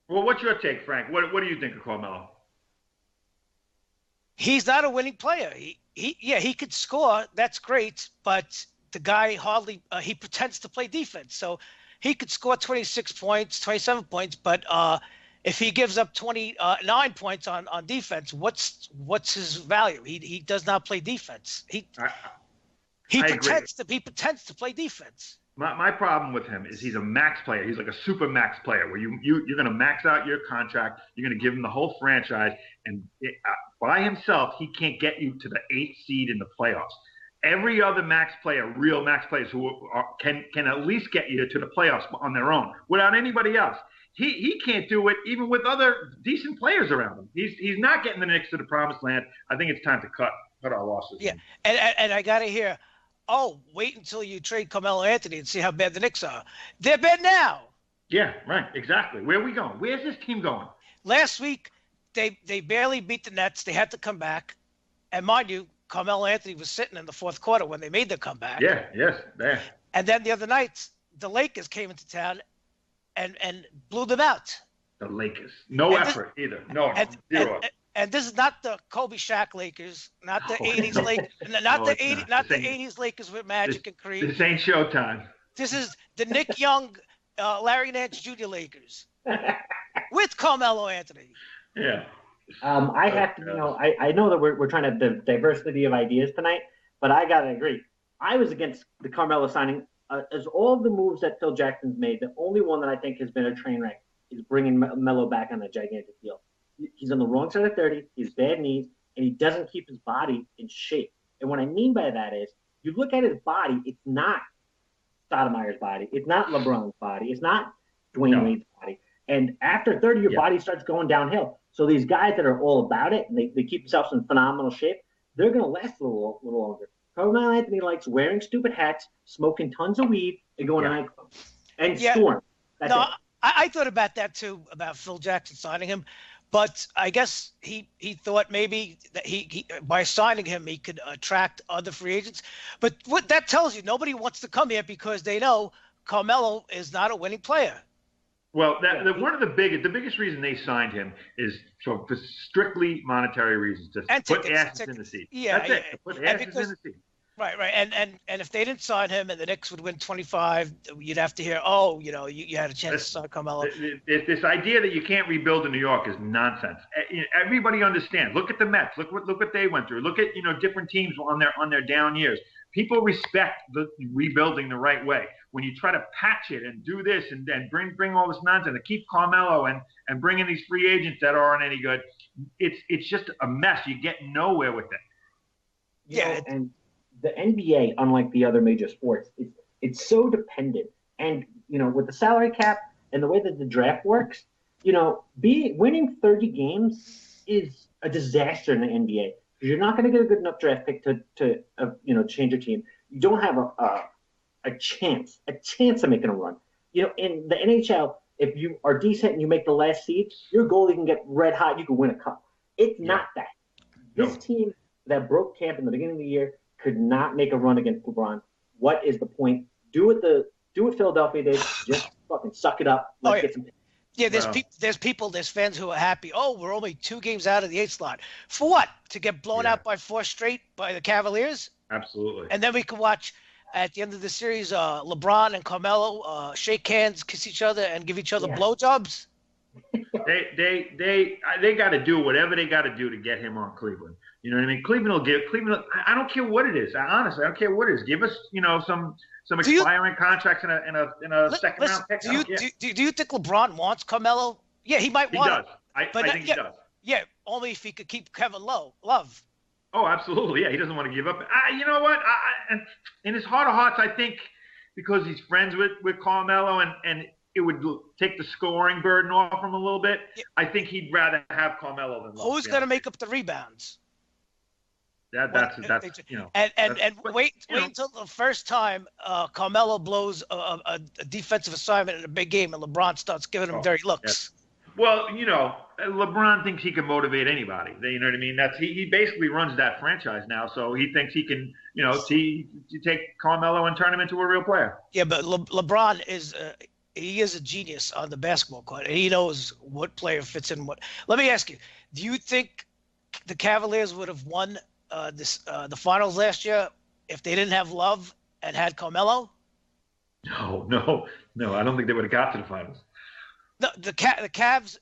Well, what's your take, Frank? What do you think of Carmelo? He's not a winning player. He could score. That's great, but the guy hardly he pretends to play defense. So he could score 26 points, 27 points, but if he gives up 29 points on defense, what's his value? He does not play defense. He pretends to play defense. My problem with him is he's a max player. He's like a super max player where you're going to max out your contract. You're going to give him the whole franchise. And by himself, he can't get you to the 8th seed in the playoffs. Every other max player, real max players who can at least get you to the playoffs on their own without anybody else. He can't do it even with other decent players around him. He's not getting the Knicks to the promised land. I think it's time to cut our losses. Yeah, and I got to hear, wait until you trade Carmelo Anthony and see how bad the Knicks are. They're bad now. Yeah, right, exactly. Where are we going? Where's this team going? Last week, they barely beat the Nets. They had to come back. And mind you, Carmelo Anthony was sitting in the fourth quarter when they made the comeback. Yeah. And then the other night, the Lakers came into town and blew them out. The Lakers. No effort either. No, zero. And this is not the Kobe Shaq Lakers, not the 80s Lakers, not the 80s Lakers with Magic and Kareem. This ain't Showtime. This is the Nick Young, Larry Nance Jr. Lakers with Carmelo Anthony. Yeah. I have to, I know that we're trying to have the diversity of ideas tonight, but I got to agree. I was against the Carmelo signing. As all of the moves that Phil Jackson's made, the only one that I think has been a train wreck is bringing Melo back on a gigantic deal. He's on the wrong side of 30. He has bad knees, and he doesn't keep his body in shape. And what I mean by that is, you look at his body, it's not Stoudemire's body. It's not LeBron's body. It's not Dwayne Wade's body. And after 30, your body starts going downhill. So these guys that are all about it, and they keep themselves in phenomenal shape, they're going to last a little longer. Carmelo Anthony likes wearing stupid hats, smoking tons of weed, and going to nightclubs. And Storm. That's it. I thought about that too, about Phil Jackson signing him. But I guess he thought maybe that he by signing him, he could attract other free agents. But what that tells you, nobody wants to come here because they know Carmelo is not a winning player. Well, one of the biggest reason they signed him is for strictly monetary reasons, to put asses in the seat. Yeah, that's it. To put asses in the seat. Right. And if they didn't sign him and the Knicks would win 25, you'd have to hear, you had a chance to sign Carmelo. This idea that you can't rebuild in New York is nonsense. Everybody understands. Look at the Mets. Look what they went through. Look at different teams on their down years. People respect the rebuilding the right way. When you try to patch it and do this and then bring all this nonsense and keep Carmelo and bring in these free agents that aren't any good, it's just a mess. You get nowhere with it. And the NBA, unlike the other major sports, it's so dependent. And, with the salary cap and the way that the draft works, winning 30 games is a disaster in the NBA because you're not going to get a good enough draft pick to change your team. You don't have a chance of making a run. In the NHL, if you are decent and you make the last seed, your goalie can get red hot. You can win a cup. It's not that. This team that broke camp in the beginning of the year could not make a run against LeBron. What is the point do what Philadelphia did. Just fucking suck it up. Let's get some. Yeah, there's fans who are happy. Oh, we're only 2 games out of the 8th slot. For what? To get blown out by 4 straight by the Cavaliers? Absolutely. And then we can watch at the end of the series, LeBron and Carmelo shake hands, kiss each other, and give each other blowjobs. They got to do whatever they got to do to get him on Cleveland. You know what I mean? Cleveland. I don't care what it is. Honestly, I don't care what it is. Give us, some expiring contracts in a second round pick. Do you think LeBron wants Carmelo? Yeah, he might want. He does. I think he does. Yeah, only if he could keep Kevin Love. Oh, absolutely. Yeah, he doesn't want to give up. You know what? In his heart of hearts, I think because he's friends with Carmelo and it would take the scoring burden off him a little bit. Yeah. I think he'd rather have Carmelo than Love. Who's going to make up the rebounds? That's wait until the first time Carmelo blows a defensive assignment in a big game and LeBron starts giving him dirty looks. Yeah. Well, LeBron thinks he can motivate anybody. You know what I mean? He basically runs that franchise now, so he thinks he can, take Carmelo and turn him into a real player. Yeah, but LeBron is he is a genius on the basketball court, and he knows what player fits in what. Let me ask you: do you think the Cavaliers would have won the finals last year if they didn't have Love and had Carmelo? No. I don't think they would have got to the finals. No, the Cavs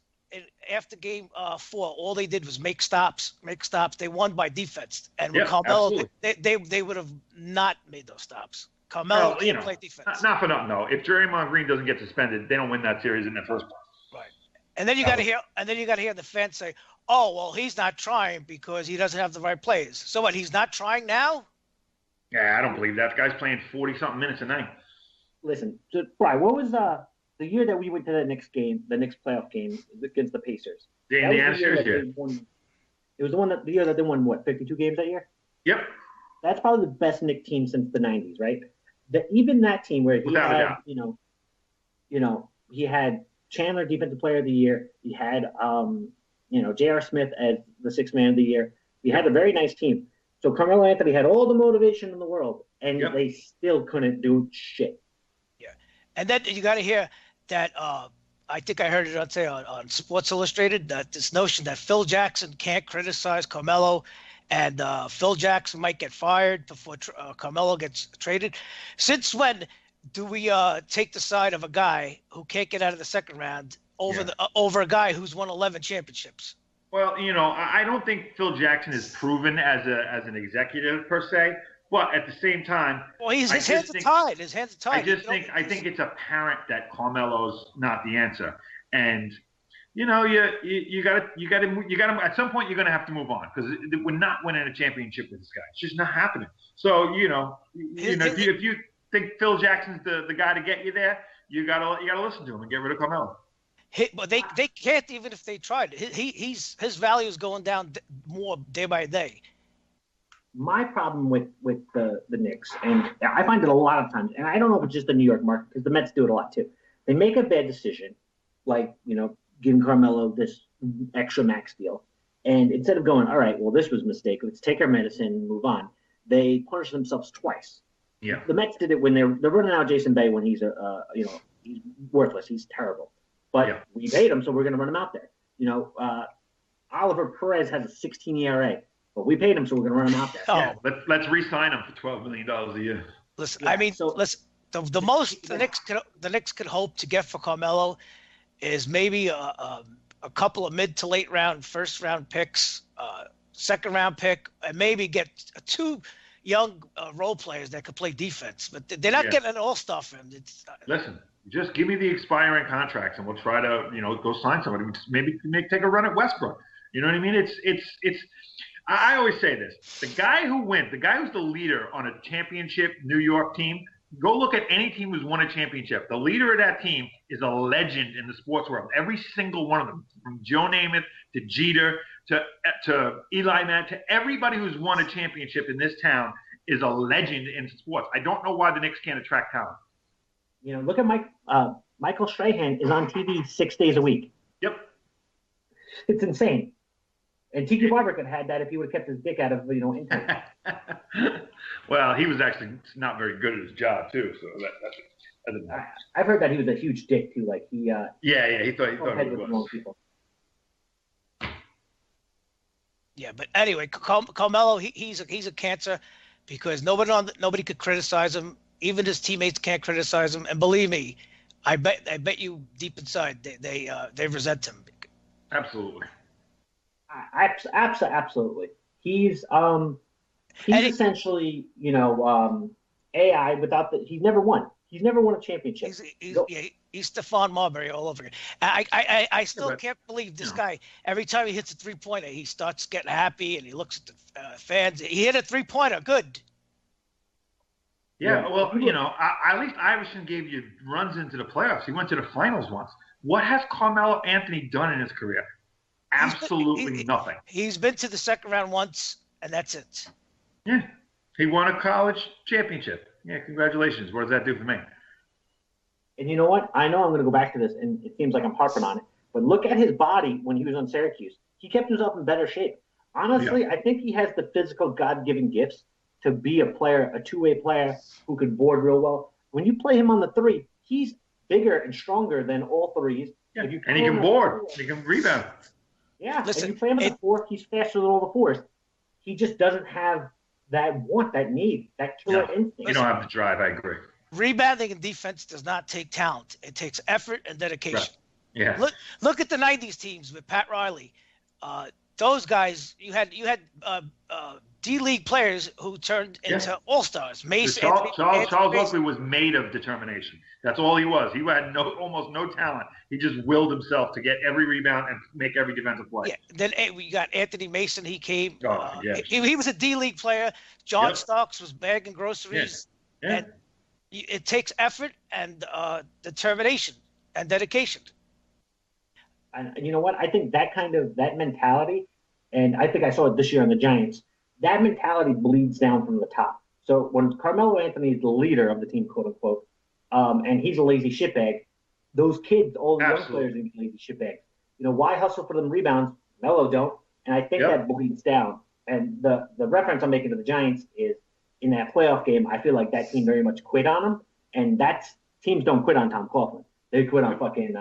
after game 4, all they did was make stops. They won by defense, and with Carmelo, they would have not made those stops. Carmelo didn't play defense. Not for nothing though. If Draymond Green doesn't get suspended, they don't win that series in the first place. Right. And then you got to hear the fans say, "Oh, well, he's not trying because he doesn't have the right players." So what? He's not trying now? Yeah, I don't believe that. The guy's playing 40-something minutes a night. Listen, Brian, what was the year that we went to the next playoff game against the Pacers? The Indiana series year. It was the year that they won 52 games that year. Yep. That's probably the best Knicks team since the '90s, right? Even that team where he had, he had Chandler Defensive Player of the Year. He had, J.R. Smith as the Sixth Man of the Year. He had a very nice team. So Carmelo Anthony had all the motivation in the world, and they still couldn't do shit. Yeah, and then you got to hear that. I think I heard it on Sports Illustrated that this notion that Phil Jackson can't criticize Carmelo, and Phil Jackson might get fired before Carmelo gets traded. Since when do we take the side of a guy who can't get out of the second round over a guy who's won 11 championships? Well, I don't think Phil Jackson is proven as an executive per se, but at the same time, well, his hands are tied. His hands are tied. I think it's apparent that Carmelo's not the answer, and you got to at some point you're going to have to move on because we're not winning a championship with this guy. It's just not happening. So if you think Phil Jackson's the guy to get you there, you gotta listen to him and get rid of Carmelo. But they can't even if they tried. His value is going down more day by day. My problem with the Knicks, and I find it a lot of times, and I don't know if it's just the New York market because the Mets do it a lot too. They make a bad decision, like giving Carmelo this extra max deal, and instead of going, all right, well this was a mistake, let's take our medicine and move on, they punish themselves twice. Yeah. The Mets did it when they're running out Jason Bay when he's he's worthless, he's terrible. But we paid him, so we're going to run him out there. Oliver Perez has a 16 ERA, but we paid him, so we're going to run him out there. Yeah, let's re-sign him for $12 million a year. Listen, the most the Knicks could hope to get for Carmelo is maybe a couple of mid to late round, first round picks, second round pick, and maybe get 2 young role players that could play defense. But they're not getting an all-star for him. Listen. Just give me the expiring contracts, and we'll try to, go sign somebody. Maybe take a run at Westbrook. You know what I mean? It's. I always say this: the guy who's the leader on a championship New York team. Go look at any team who's won a championship. The leader of that team is a legend in the sports world. Every single one of them, from Joe Namath to Jeter to Eli Manning to everybody who's won a championship in this town is a legend in sports. I don't know why the Knicks can't attract talent. Look at Michael Strahan is on TV 6 days a week. Yep. It's insane. And Tiki Barber could have had that if he would have kept his dick out of intern. Well, he was actually not very good at his job too, so that didn't happen. I've heard that he was a huge dick too. Like he. He thought he was. People. Yeah, but anyway, Carmelo, he's a cancer because nobody could criticize him. Even his teammates can't criticize him. And believe me, I bet you deep inside they resent him. Absolutely. Absolutely. He's essentially AI without he's never won. He's never won a championship. He's Stephon Marbury all over again. I still can't believe this guy. Every time he hits a 3-pointer, he starts getting happy and he looks at the fans. He hit a 3-pointer. Good. Yeah, well, at least Iverson gave you runs into the playoffs. He went to the finals once. What has Carmelo Anthony done in his career? Absolutely nothing. He's been to the second round once, and that's it. Yeah. He won a college championship. Yeah, congratulations. What does that do for me? And you know what? I know I'm going to go back to this, and it seems like I'm harping on it. But look at his body when he was on Syracuse. He kept himself in better shape. Honestly, I think he has the physical God-given gifts to be a player, a two-way player who can board real well. When you play him on the 3, he's bigger and stronger than all threes. Yeah. And he can board. He can rebound. Yeah, listen, and you play him at the 4, he's faster than all the 4s. He just doesn't have that want, that need, that killer instinct. You don't have the drive, I agree. Rebounding and defense does not take talent. It takes effort and dedication. Right. Yeah. Look at the 90s teams with Pat Riley. Those guys, you had D-League players who turned into all-stars. Charles Oakley was made of determination. That's all he was. He had almost no talent. He just willed himself to get every rebound and make every defensive play. Yeah. Then we got Anthony Mason. He came. Yes. He was a D-League player. John Starks was bagging groceries. Yeah. Yeah. And it takes effort and determination and dedication. And you know what? I think that mentality, and I think I saw it this year on the Giants, that mentality bleeds down from the top. So when Carmelo Anthony is the leader of the team, quote unquote, and he's a lazy shitbag, those kids, all the young players, are lazy shitbags. Why hustle for them rebounds? Melo don't. And I think that bleeds down. And the reference I'm making to the Giants is in that playoff game, I feel like that team very much quit on him. And teams don't quit on Tom Coughlin. They quit on fucking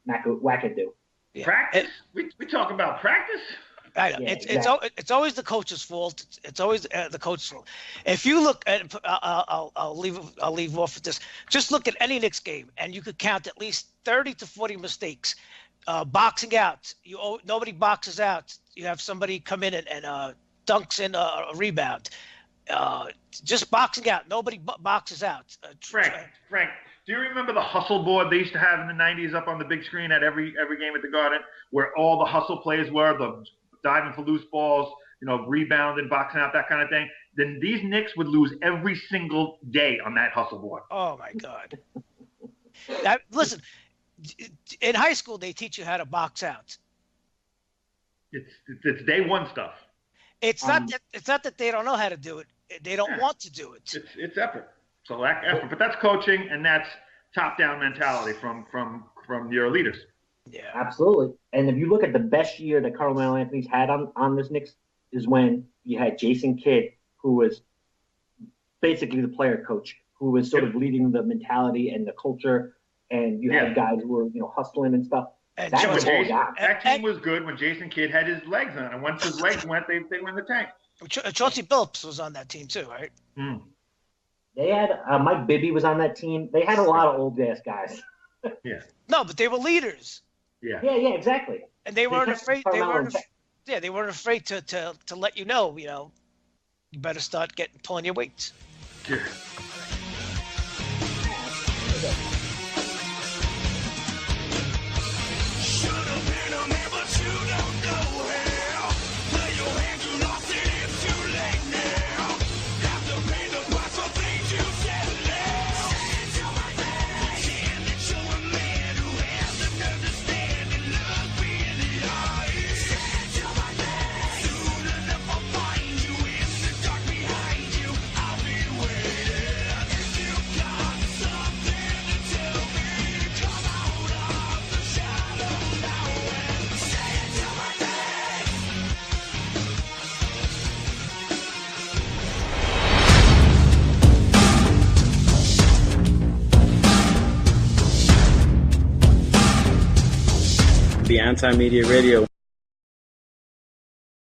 Wackadoo. Yeah. Practice? We talk about practice? I know. It's always the coach's fault. It's always the coach's fault. If you look at, I'll leave off with this. Just look at any Knicks game, and you could count at least 30 to 40 mistakes. Boxing out, nobody boxes out. You have somebody come in and dunks in a rebound. Just boxing out. Nobody boxes out. Frank, do you remember the hustle board they used to have in the 90s up on the big screen at every game at the Garden, where all the hustle plays were, the diving for loose balls, rebounding, boxing out, that kind of thing? Then these Knicks would lose every single day on that hustle board. Oh, my God. Listen, in high school, they teach you how to box out. It's day one stuff. It's not that they don't know how to do it. They don't want to do it. It's effort. So effort, but that's coaching and that's top-down mentality from your leaders. Yeah, absolutely. And if you look at the best year that Carmelo Anthony's had on this Knicks is when you had Jason Kidd, who was basically the player coach, who was sort of leading the mentality and the culture, and you had guys who were hustling and stuff. And that team was good when Jason Kidd had his legs on, and once his legs went, they went in the tank. Chauncey Billups was on that team too, right? Mm. They had Mike Bibby was on that team. They had a lot of old ass guys. Yeah. No, but they were leaders. Yeah, exactly. And they weren't afraid. They weren't afraid to let you know. You better start pulling your weights. Yeah. Anti-Media Radio.